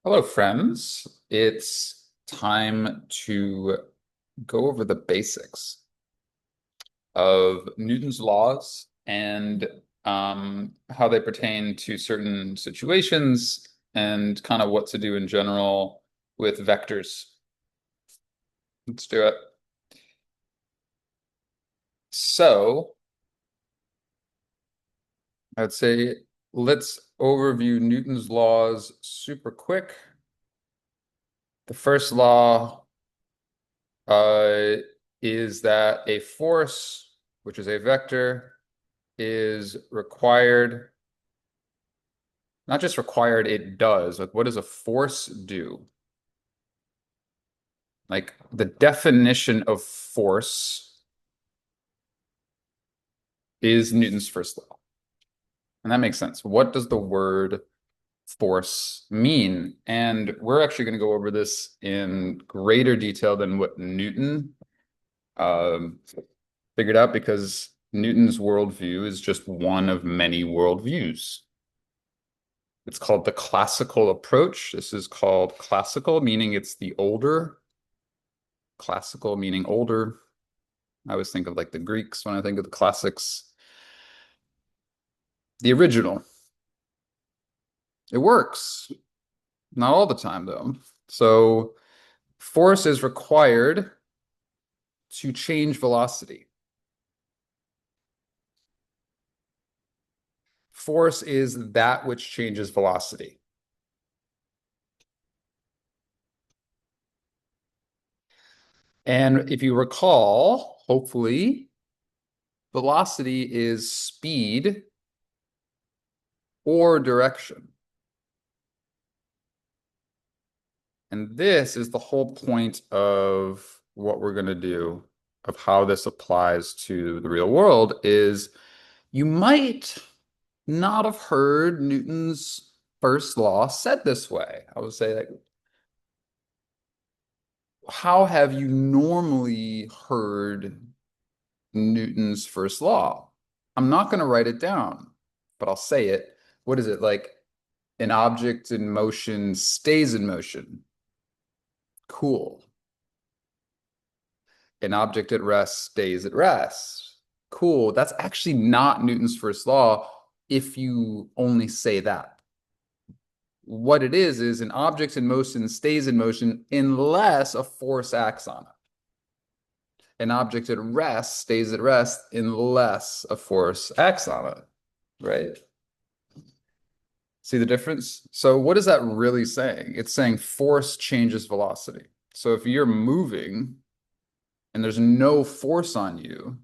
Hello, friends. It's time to go over the basics of Newton's laws and how they pertain to certain situations and kind of what to do in general with vectors. Let's do it. So, I'd say let's overview Newton's laws super quick. The first law uh, is that a force, which is a vector, is required, not just required, it does. Like, what does a force do? Like, the definition of force is Newton's first law. And that makes sense. What does the word force mean? And we're actually going to go over this in greater detail than what Newton um, figured out because Newton's worldview is just one of many worldviews. It's called the classical approach. This is called classical, meaning it's the older. Classical meaning older. I always think of like the Greeks when I think of the classics. The original. It works. Not all the time, though. So force is required to change velocity. Force is that which changes velocity. And if you recall, hopefully, velocity is speed or direction. And this is the whole point of what we're going to do, of how this applies to the real world, is you might not have heard Newton's first law said this way. I would say, like, how have you normally heard Newton's first law? I'm not going to write it down, but I'll say it. What is it? Like, an object in motion stays in motion. Cool. An object at rest stays at rest. Cool. That's actually not Newton's first law if you only say that. What it is an object in motion stays in motion unless a force acts on it. An object at rest stays at rest unless a force acts on it, right? See the difference? So what is that really saying? It's saying force changes velocity. So if you're moving and there's no force on you,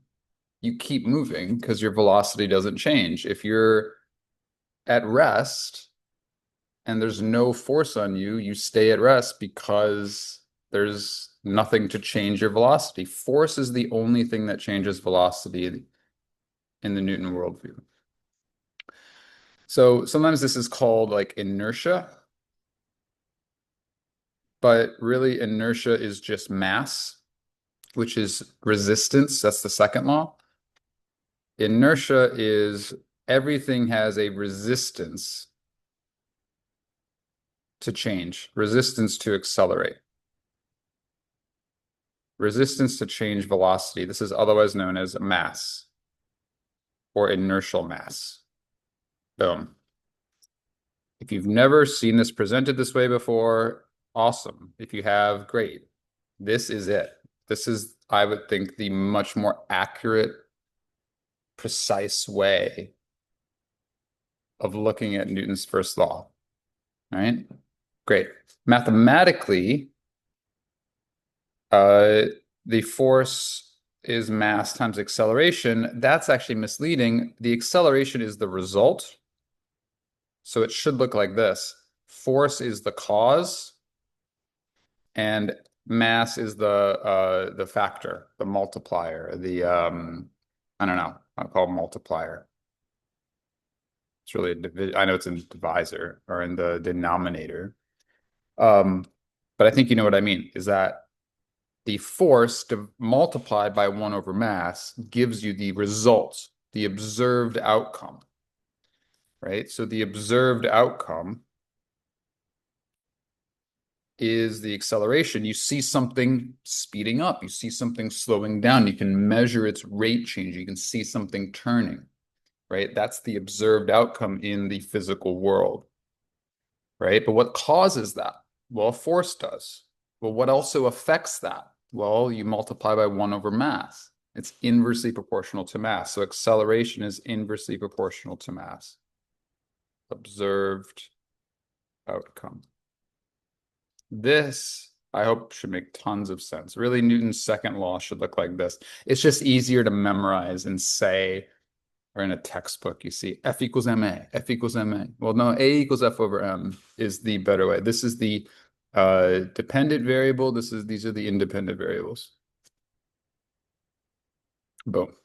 you keep moving because your velocity doesn't change. If you're at rest and there's no force on you, you stay at rest because there's nothing to change your velocity. Force is the only thing that changes velocity in the Newton worldview. So sometimes this is called like inertia, but really inertia is just mass, which is resistance. That's the second law. Inertia is everything has a resistance to change, resistance to accelerate, resistance to change velocity. This is otherwise known as mass or inertial mass. Boom. If you've never seen this presented this way before, awesome. If you have, great. This is it. This is, I would think, the much more accurate, precise way of looking at Newton's first law. All right, great. Mathematically, uh, the force is mass times acceleration. That's actually misleading. The acceleration is the result. So it should look like this. Force is the cause, and mass is the factor, the multiplier, the I don't know, I'll call it multiplier. It's really a I know it's in the divisor or in the denominator. Um, but I think you know what I mean, is that the force multiplied by 1 over mass gives you the result, the observed outcome, right? So the observed outcome is the acceleration. You see something speeding up, you see something slowing down, you can measure its rate change, you can see something turning, right? That's the observed outcome in the physical world, right? But what causes that? Well, force does. Well, what also affects that? Well, you multiply by 1 over mass. It's inversely proportional to mass. So acceleration is inversely proportional to mass. Observed outcome. This, I hope, should make tons of sense. Really, Newton's second law should look like this. It's just easier to memorize and say, or in a textbook, you see F equals ma, F equals ma. Well, no, A equals F over m is the better way. This is the dependent variable. These are the independent variables. Boom.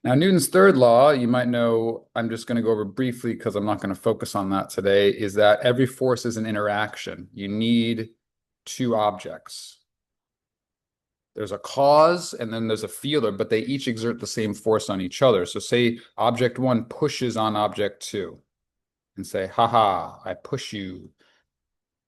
Now, Newton's third law, you might know, I'm just going to go over briefly because I'm not going to focus on that today, is that every force is an interaction. You need two objects. There's a cause and then there's a feeler, but they each exert the same force on each other. So say object 1 pushes on object 2 and say, haha, I push you.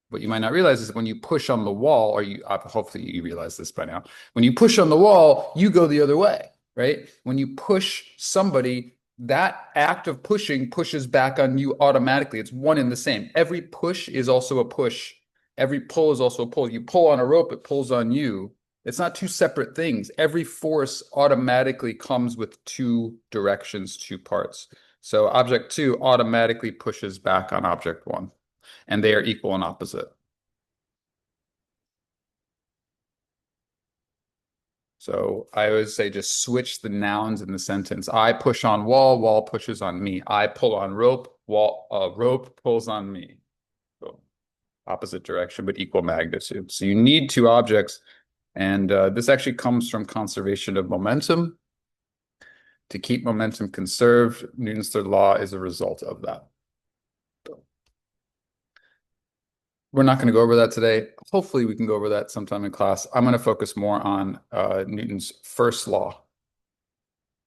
What you might not realize is when you push on the wall, or hopefully you realize this by now, when you push on the wall, you go the other way, right? When you push somebody, that act of pushing pushes back on you automatically. It's one and the same. Every push is also a push. Every pull is also a pull. You pull on a rope, it pulls on you. It's not two separate things. Every force automatically comes with two directions, two parts. So object 2 automatically pushes back on object 1, and they are equal and opposite. So I always say just switch the nouns in the sentence. I push on wall, wall pushes on me. I pull on rope, rope pulls on me. So opposite direction, but equal magnitude. So you need two objects. And this actually comes from conservation of momentum. To keep momentum conserved, Newton's third law is a result of that. We're not going to go over that today. Hopefully we can go over that sometime in class. I'm going to focus more on Newton's first law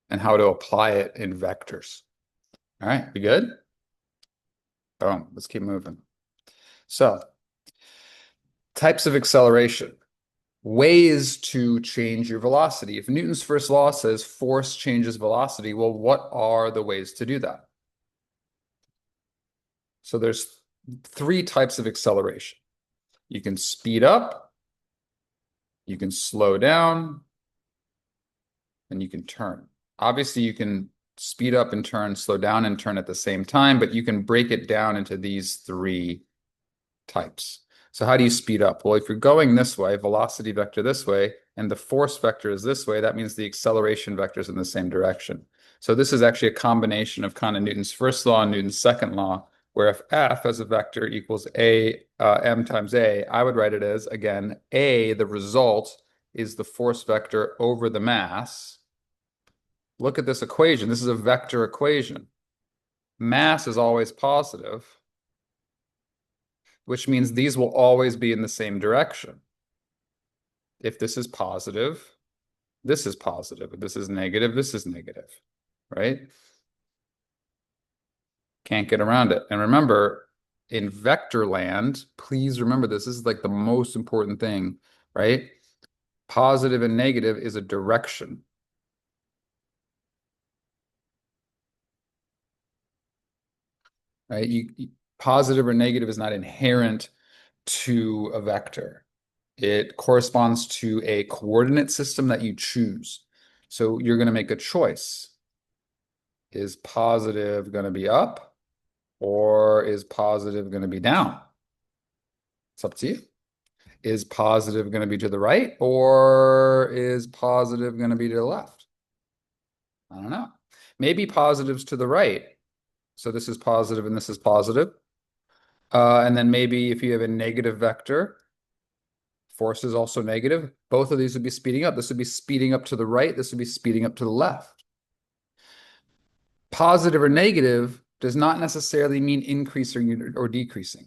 and how to apply it in vectors. All right, we good? Oh, let's keep moving. So, types of acceleration. Ways to change your velocity. If Newton's first law says force changes velocity, well, what are the ways to do that? So there's 3 types of acceleration. You can speed up, you can slow down, and you can turn. Obviously, you can speed up and turn, slow down and turn at the same time, but you can break it down into these 3 types. So how do you speed up? Well, if you're going this way, velocity vector this way, and the force vector is this way, that means the acceleration vector is in the same direction. So this is actually a combination of kind of Newton's first law and Newton's second law, where if F as a vector equals m times a, I would write it as, again, a, the result, is the force vector over the mass. Look at this equation. This is a vector equation. Mass is always positive, which means these will always be in the same direction. If this is positive, this is positive. If this is negative, this is negative, right? Can't get around it. And remember, in vector land, please remember this is like the most important thing, right? Positive and negative is a direction. Right? Positive or negative is not inherent to a vector. It corresponds to a coordinate system that you choose. So you're going to make a choice. Is positive going to be up, or is positive going to be down? It's up to you. Is positive going to be to the right, or is positive going to be to the left? I don't know. Maybe positive's to the right. So this is positive and this is positive. And then maybe if you have a negative vector, force is also negative. Both of these would be speeding up. This would be speeding up to the right. This would be speeding up to the left. Positive or negative does not necessarily mean increasing or decreasing.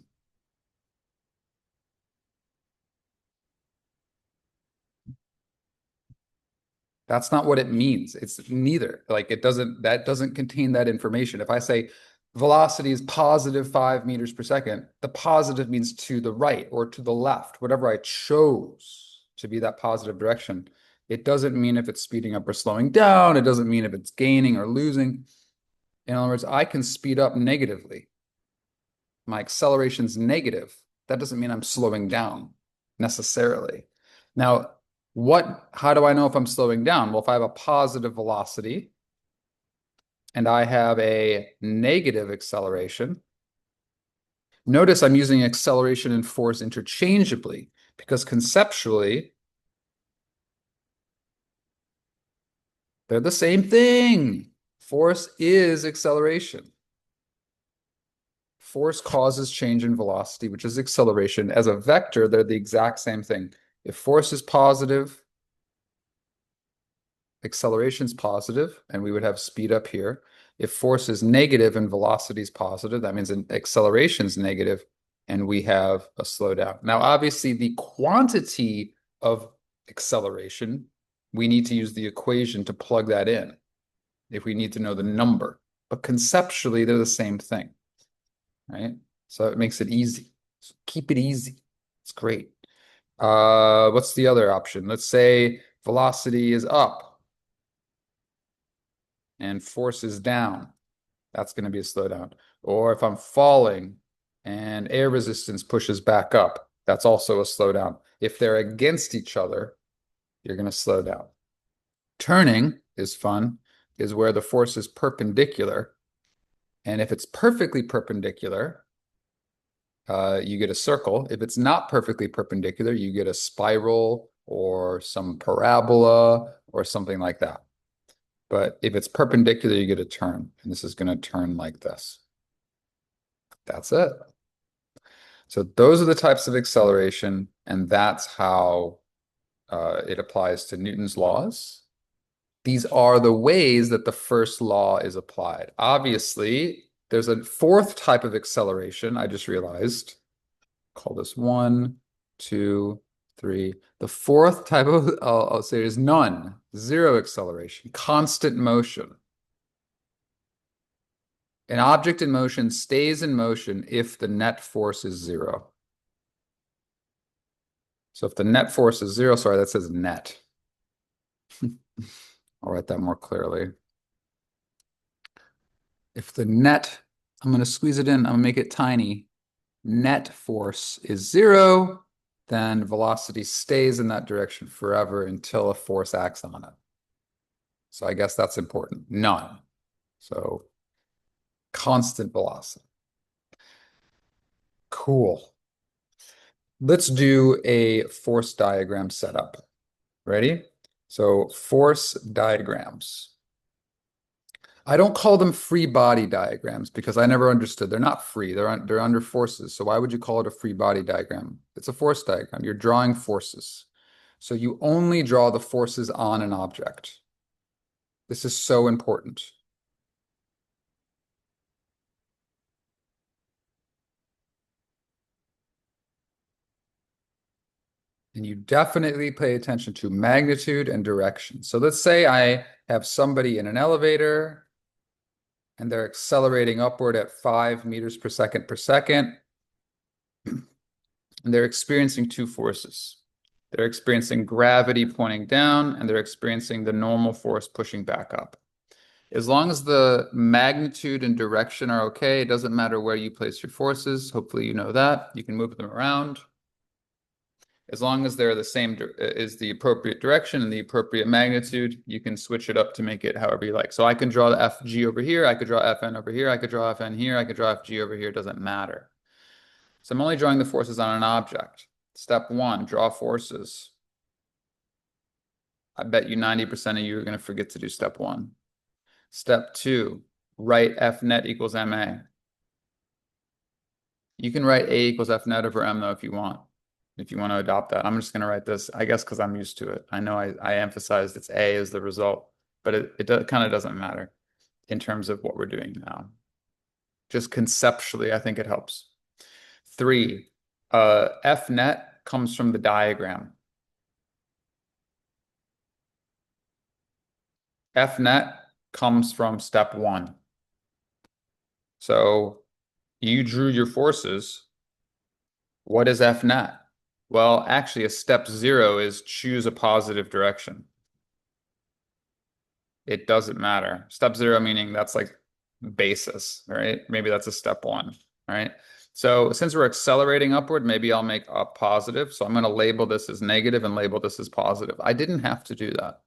That's not what it means. It's neither. Like that doesn't contain that information. If I say velocity is positive 5 meters per second, the positive means to the right or to the left, whatever I chose to be that positive direction. It doesn't mean if it's speeding up or slowing down. It doesn't mean if it's gaining or losing. In other words, I can speed up negatively. My acceleration's negative. That doesn't mean I'm slowing down necessarily. Now, how do I know if I'm slowing down? Well, if I have a positive velocity and I have a negative acceleration, notice I'm using acceleration and force interchangeably because conceptually, they're the same thing. Force is acceleration. Force causes change in velocity, which is acceleration. As a vector, they're the exact same thing. If force is positive, acceleration is positive, and we would have speed up here. If force is negative and velocity is positive, that means acceleration is negative, and we have a slowdown. Now, obviously, the quantity of acceleration, we need to use the equation to plug that in if we need to know the number. But conceptually, they're the same thing, right? So it makes it easy. So keep it easy. It's great. What's the other option? Let's say velocity is up and force is down. That's going to be a slowdown. Or if I'm falling and air resistance pushes back up, that's also a slowdown. If they're against each other, you're going to slow down. Turning is fun, is where the force is perpendicular. And if it's perfectly perpendicular, you get a circle. If it's not perfectly perpendicular, you get a spiral or some parabola or something like that. But if it's perpendicular, you get a turn. And this is going to turn like this. That's it. So those are the types of acceleration, and that's how it applies to Newton's laws. These are the ways that the first law is applied. Obviously, there's a fourth type of acceleration, I just realized. Call this 1, 2, 3. The fourth type of, I'll say is none, zero acceleration, constant motion. An object in motion stays in motion if the net force is zero. So if the net force is zero, sorry, that says net. I'll write that more clearly. If the net, I'm going to squeeze it in, I'm going to make it tiny. Net force is zero, then velocity stays in that direction forever until a force acts on it. So I guess that's important. None. So constant velocity. Cool. Let's do a force diagram setup. Ready? So force diagrams. I don't call them free body diagrams because I never understood. They're not free. They're under forces. So why would you call it a free body diagram? It's a force diagram. You're drawing forces. So you only draw the forces on an object. This is so important. And you definitely pay attention to magnitude and direction. So let's say I have somebody in an elevator and they're accelerating upward at 5 meters per second, and they're experiencing two forces. They're experiencing gravity pointing down, and they're experiencing the normal force pushing back up. As long as the magnitude and direction are okay, it doesn't matter where you place your forces. Hopefully you know that. You can move them around. As long as they're the same is the appropriate direction and the appropriate magnitude, you can switch it up to make it however you like. So I can draw the FG over here, I could draw FN over here, I could draw FN here, I could draw FG over here, it doesn't matter. So I'm only drawing the forces on an object. Step 1, draw forces. I bet you 90% of you are going to forget to do step 1. Step 2, write F net equals MA. You can write A equals F net over M though if you want to adopt that. I'm just going to write this, I guess, because I'm used to it. I know I emphasized it's A as the result, but it kind of doesn't matter in terms of what we're doing now. Just conceptually, I think it helps. 3, F net comes from the diagram. F net comes from step 1. So you drew your forces. What is F net? Well, actually, a step 0 is choose a positive direction. It doesn't matter. Step 0 meaning that's like basis, right? Maybe that's a step 1, right? So since we're accelerating upward, maybe I'll make a positive. So I'm going to label this as negative and label this as positive. I didn't have to do that.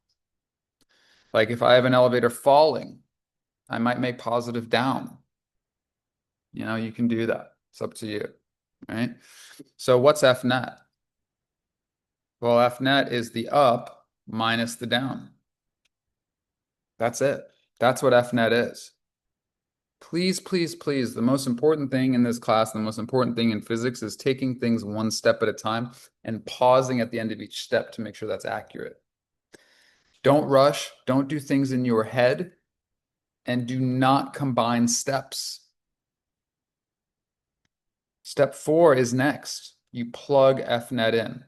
Like if I have an elevator falling, I might make positive down. You know, you can do that. It's up to you, right? So what's F net? Well, F net is the up minus the down. That's it. That's what F net is. Please, please, please, the most important thing in this class, the most important thing in physics is taking things one step at a time and pausing at the end of each step to make sure that's accurate. Don't rush, don't do things in your head, and do not combine steps. Step 4 is next. You plug F net in.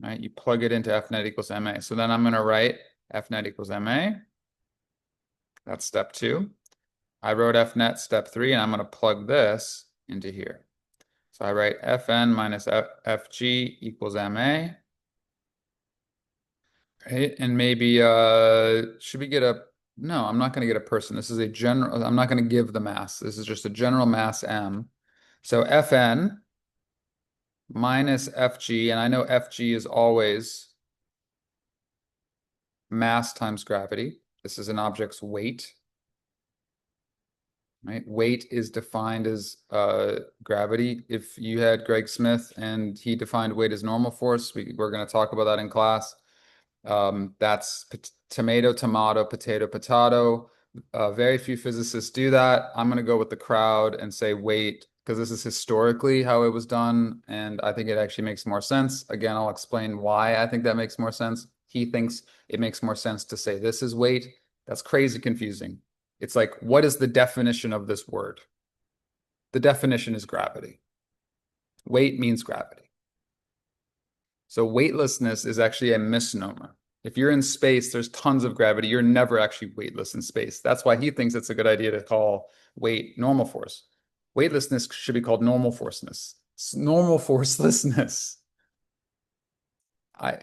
Right? You plug it into F net equals MA. So then I'm going to write F net equals MA. That's step 2. I wrote F net step 3, and I'm going to plug this into here. So I write Fn minus Fg equals MA. Right? And maybe, should we get no, I'm not going to get a person. This is a general, I'm not going to give the mass. This is just a general mass M. So Fn minus Fg, and I know Fg is always mass times gravity. This is an object's weight. Right? Weight is defined as gravity. If you had Greg Smith and he defined weight as normal force, we're going to talk about that in class. That's tomato, tomato, potato, potato. Very few physicists do that. I'm going to go with the crowd and say weight because this is historically how it was done, and I think it actually makes more sense. Again, I'll explain why I think that makes more sense. He thinks it makes more sense to say this is weight. That's crazy confusing. It's like, what is the definition of this word? The definition is gravity. Weight means gravity. So weightlessness is actually a misnomer. If you're in space, there's tons of gravity. You're never actually weightless in space. That's why he thinks it's a good idea to call weight normal force. Weightlessness should be called normal forceness. It's normal forcelessness.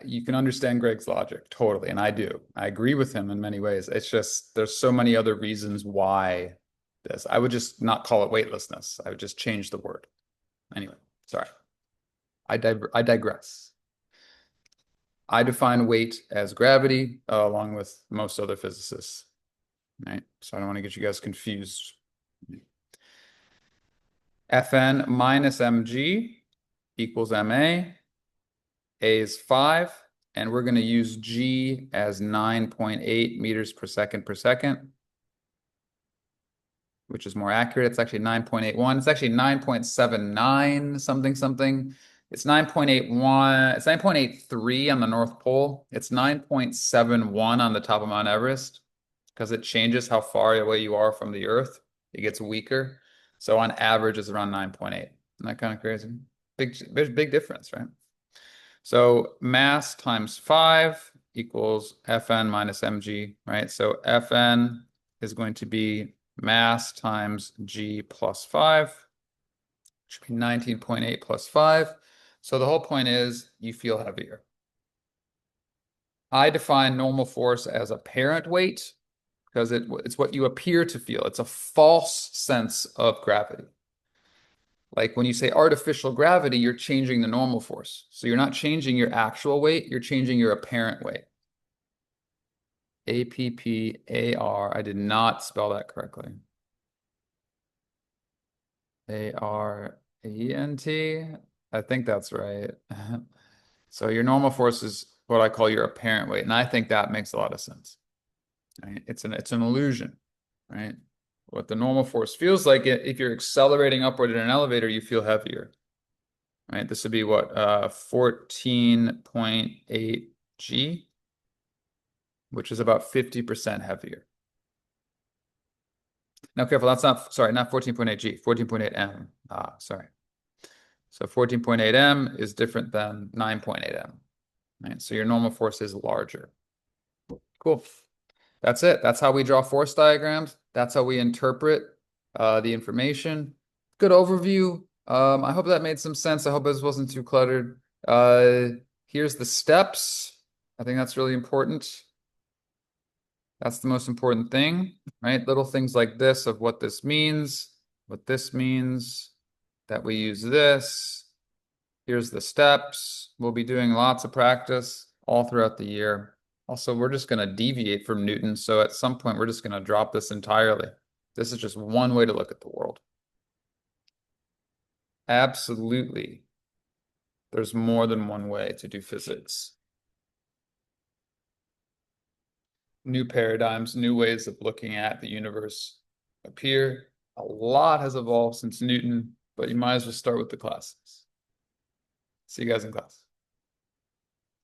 You can understand Greg's logic totally, and I do. I agree with him in many ways. It's just there's so many other reasons why this. I would just not call it weightlessness. I would just change the word. Anyway, sorry. I digress. I define weight as gravity, along with most other physicists, right? So I don't want to get you guys confused. Fn minus mg equals ma. A is 5, and we're going to use g as 9.8 meters per second, which is more accurate. It's actually 9.81. It's actually 9.79 something something. It's 9.81. It's 9.83 on the North Pole. It's 9.71 on the top of Mount Everest because it changes how far away you are from the Earth. It gets weaker. So on average, it's around 9.8. Isn't that kind of crazy? Big difference, right? So mass times 5 equals Fn minus mg, right? So Fn is going to be mass times g plus 5, which would be 19.8 plus 5. So the whole point is you feel heavier. I define normal force as apparent weight because it's what you appear to feel. It's a false sense of gravity. Like when you say artificial gravity, you're changing the normal force. So you're not changing your actual weight, you're changing your apparent weight. APPAR, I did not spell that correctly. ARENT, I think that's right. So your normal force is what I call your apparent weight, and I think that makes a lot of sense. Right? It's an illusion, right? What the normal force feels like, if you're accelerating upward in an elevator, you feel heavier. Right? This would be what, 14.8 G, which is about 50% heavier. Now, careful, that's not, sorry, not 14.8 G, 14.8 M. Sorry. So 14.8 M is different than 9.8 M. Right? So your normal force is larger. Cool. That's it. That's how we draw force diagrams. That's how we interpret the information. Good overview. I hope that made some sense. I hope this wasn't too cluttered. Here's the steps. I think that's really important. That's the most important thing, right? Little things like this of what this means, that we use this. Here's the steps. We'll be doing lots of practice all throughout the year. Also, we're just going to deviate from Newton. So at some point, we're just going to drop this entirely. This is just one way to look at the world. Absolutely. There's more than one way to do physics. New paradigms, new ways of looking at the universe appear. A lot has evolved since Newton, but you might as well start with the classics. See you guys in class.